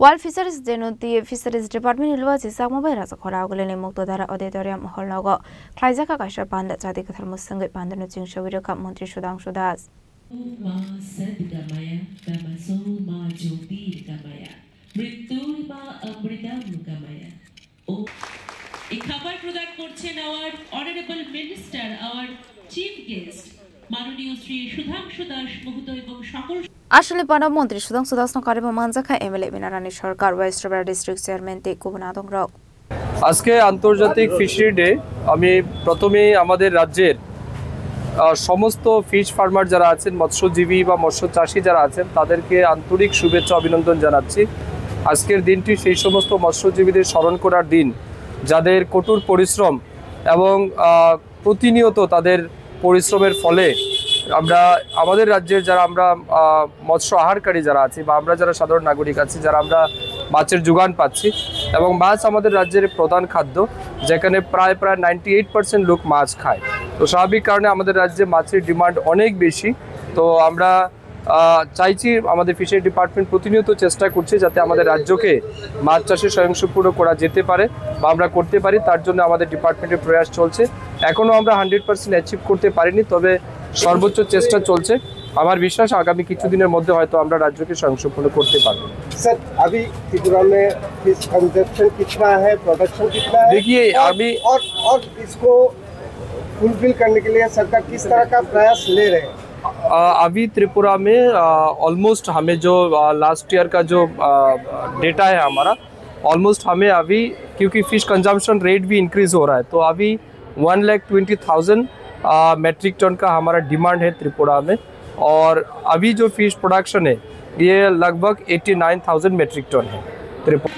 While Fisheries Denoti Fisheries Department ilwazi sakmobai rasa khoragulene muktodara auditorium hologo Klaizaka Kashar Panda Chadi Katharmus Sangai Pandanu Chingshavira Kap Montri Sudangshu Das Ma Sadgamaya Kamaso Ma Jyotir Gamaya Mrityur Ma Amridam Gamaya এই খাবার প্রদান করছেন our honorable minister our chief guest মাননীয় শ্রী সুধাংশু দাস মহোদয় এবং সকল আসলে পানা মন্ত্রী সুধাংশু দাস নকারে মানজাখা এমএলএ বিনারানী সরকার ওয়েস্ট বেঙ্গল ডিস্ট্রিক্ট চেয়ারম্যান তে কুবনাদং রক আজকে আন্তর্জাতিক ফিশারি ডে আমি প্রথমেই আমাদের রাজ্যের সমস্ত ফিশ ফার্মার যারা আছেন মৎস্যজীবী বা মৎস্য চাষী যারা আছেন তাদেরকে আন্তরিক শুভেচ্ছা অভিনন্দন জানাচ্ছি আজকের দিনটি সেই সমস্ত মৎস্যজীবীদের স্মরণ করার দিন যাদের কঠোর পরিশ্রম এবং প্রতিনিয়ত তাদের পরিশ্রমের ফলে আমরা আমাদের রাজ্যের যারা আমরা মৎস্য আহারকারী যারা আছি বা আমরা যারা সাধারণ নাগরিক আছি যারা আমরা মাছের যোগান পাচ্ছি এবং মাছ আমাদের রাজ্যের প্রধান খাদ্য যেখানে প্রায় 98% লোক মাছ খায় তো স্বাভাবিক কারণে আমাদের রাজ্যে মাছের ডিমান্ড অনেক বেশি তো আমরা চাইছি আমাদের ফিশারি ডিপার্টমেন্ট প্রতিনিয়ত চেষ্টা করছে যাতে আমাদের রাজ্যকে মাছ চাষে স্বয়ংসম্পূর্ণ করা যেতে পারে বা আমরা করতে পারি তার জন্য আমাদের ডিপার্টমেন্টের প্রয়াস চলছে এখনও আমরা 100% অ্যাচিভ করতে পারিনি তবে সর্বোচ্চ চেষ্টা চলছে আমার বিশ্বাস আগামী কিছুদিনের মধ্যে হয়তো আমরা রাজ্যকে স্বয়ংসম্পূর্ণ করতে পারব सर अभी त्रिपुरा में फिश कंजप्शन कितना है प्रोडक्शन कितना है देखिए अभी और इसको फुलफिल करने के लिए सरकार किस तरह का प्रयास ले रहे हैं अभी त्रिपुरा में ऑलमोस्ट हमें जो लास्ट ईयर का जो डेटा है हमारा ऑलमोस्ट हमें अभी क्योंकि फ़िश कंजम्पशन रेट भी इंक्रीज़ हो रहा है तो अभी 1,20,000 मेट्रिक टन का हमारा डिमांड है त्रिपुरा में और अभी जो फ़िश प्रोडक्शन है ये लगभग 89,000 मेट्रिक टन है त्रिपुरा